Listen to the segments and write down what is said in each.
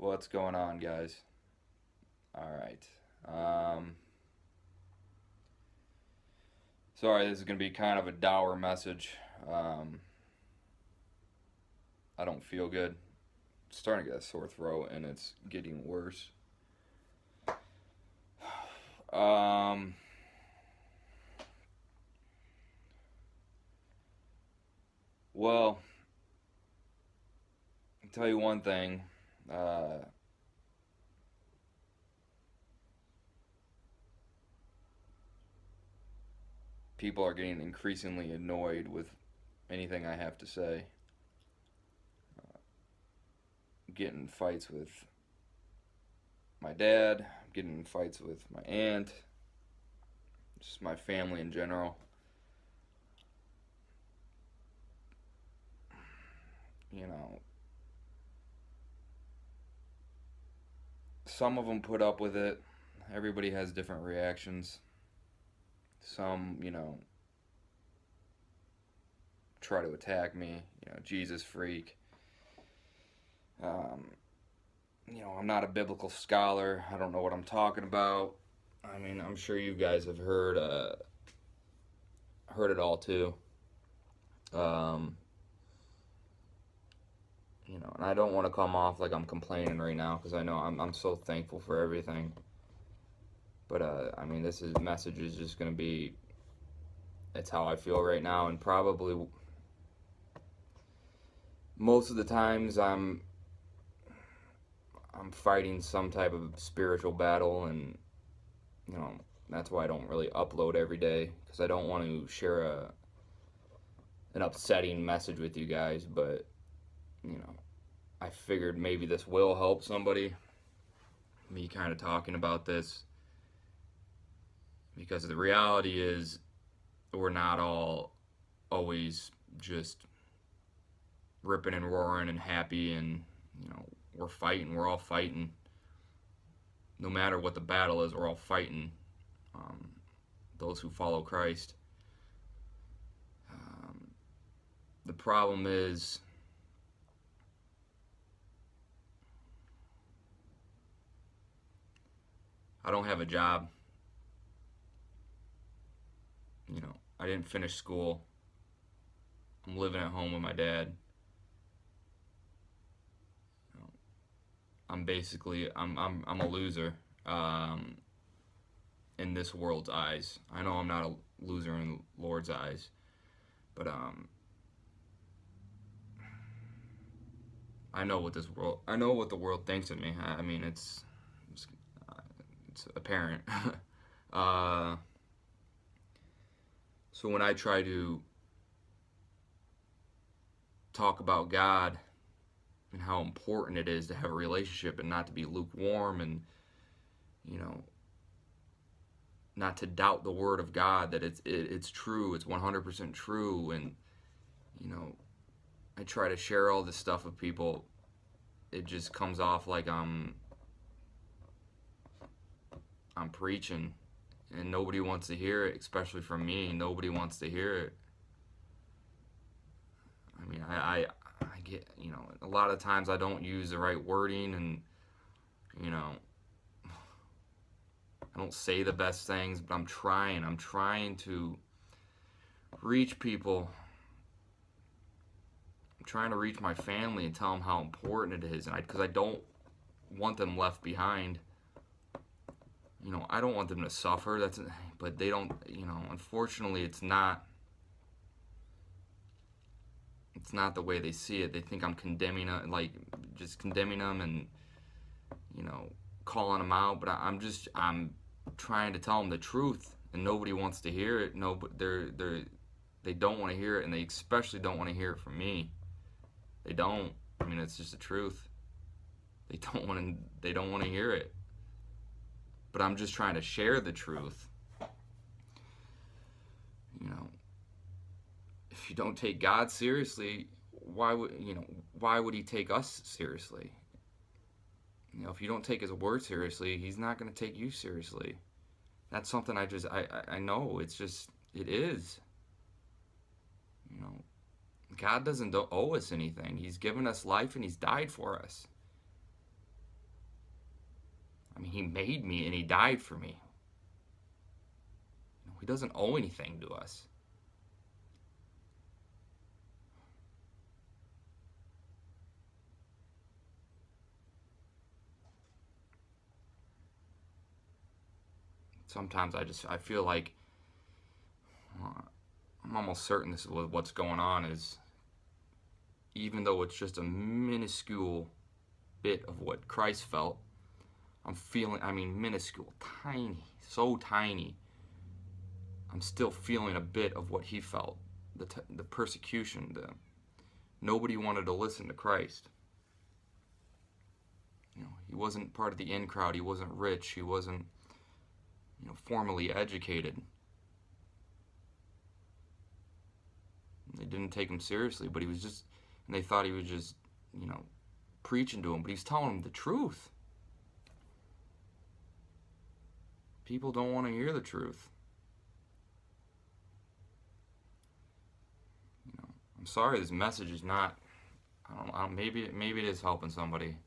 What's going on, guys? All right. Um, Sorry, this is going to be kind of a dour message. Um, I don't feel good. Starting to get a sore throat, and it's getting worse. Um, well, I'll tell you one thing. Uh, People are getting increasingly annoyed with anything I have to say. Getting in fights with my dad, getting in fights with my aunt, just my family in general. You know, some of them put up with it. Everybody has different reactions. Some, try to attack me, Jesus freak. Um, I'm not a biblical scholar. I don't know what I'm talking about. I mean, I'm sure you guys have heard it all too. Um, and I don't want to come off like I'm complaining right now because I know I'm so thankful for everything. But I mean, this message is just gonna be. It's how I feel right now, and probably most of the times I'm fighting some type of spiritual battle, and you know that's why I don't really upload every day because I don't want to share an upsetting message with you guys. But I figured maybe this will help somebody. Me kind of talking about this because the reality is we're not all always just ripping and roaring and happy, and we're fighting. We're all fighting. No matter what the battle is, we're all fighting. Um, those who follow Christ. The problem is I don't have a job. I didn't finish school. I'm living at home with my dad. I'm a loser in this world's eyes. I know I'm not a loser in the Lord's eyes, but I know what the world thinks of me. I mean, it's apparent. uh, so when I try to talk about God and how important it is to have a relationship and not to be lukewarm, and not to doubt the word of God, that it's true, it's 100% true, and I try to share all this stuff with people, it just comes off like I'm preaching, and nobody wants to hear it, especially from me. Nobody wants to hear it. I mean, I get, a lot of times I don't use the right wording, and I don't say the best things, but I'm trying to reach people. I'm trying to reach my family and tell them how important it is, and because I don't want them left behind. I don't want them to suffer. But they don't. Unfortunately, it's not. It's not the way they see it. They think I'm condemning them, like just condemning them, and calling them out. But I'm trying to tell them the truth, and nobody wants to hear it. No, but they don't want to hear it, and they especially don't want to hear it from me. They don't. I mean, it's just the truth. They don't want to hear it. But I'm just trying to share the truth. If you don't take God seriously, why would he take us seriously? If you don't take his word seriously, he's not going to take you seriously. That's something I know. It is. God doesn't owe us anything. He's given us life, and he's died for us. I mean, he made me and he died for me. He doesn't owe anything to us. Sometimes I feel like I'm almost certain this is what's going on, is even though it's just a minuscule bit of what Christ felt, I'm feeling, I mean, minuscule, tiny, so tiny, I'm still feeling a bit of what he felt. The persecution, nobody wanted to listen to Christ. You know, he wasn't part of the in crowd, he wasn't rich, he wasn't, you know, formally educated. They didn't take him seriously, but he was just, and they thought he was just, you know, preaching to him, but he's telling them the truth. People don't want to hear the truth. You know, I'm sorry this message is not, I don't maybe it is helping somebody.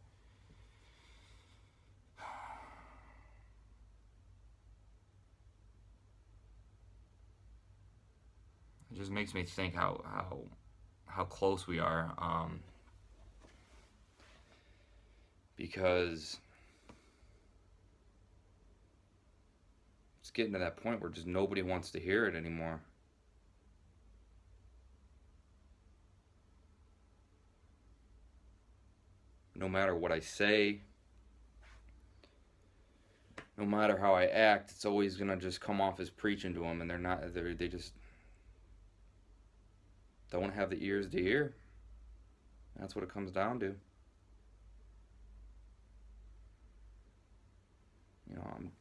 It just makes me think how close we are, because it's getting to that point where just nobody wants to hear it anymore. No matter what I say, no matter how I act, it's always gonna just come off as preaching to them, and they just don't have the ears to hear. That's what it comes down to. You know, I'm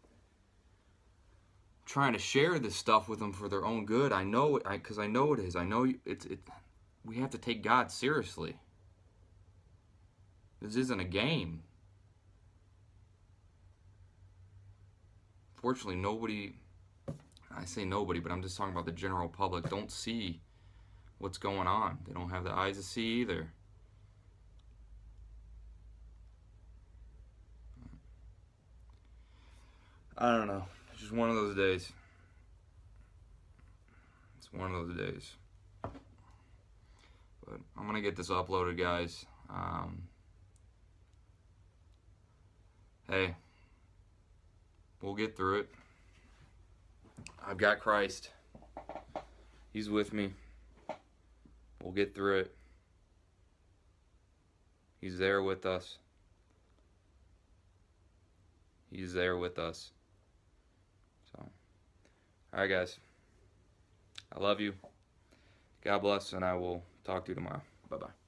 trying to share this stuff with them for their own good. I know, because I know it is. I know it's. We have to take God seriously. This isn't a game. Fortunately, nobody, I say nobody, but I'm just talking about the general public, don't see what's going on. They don't have the eyes to see either. I don't know. It's just one of those days. It's one of those days. But I'm going to get this uploaded, guys. Hey, we'll get through it. I've got Christ. He's with me. We'll get through it. He's there with us. He's there with us. So, alright, guys. I love you. God bless, and I will talk to you tomorrow. Bye-bye.